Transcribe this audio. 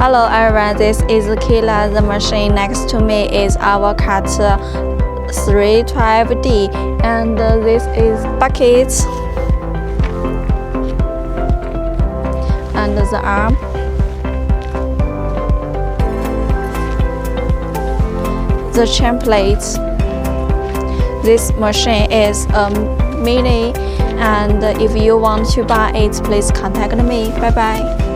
Hello everyone, this is Kila. The machine next to me is our CAT312D, and this is buckets and the arm. The chain plates. This machine is a mini, and if you want to buy it, please contact me. Bye bye.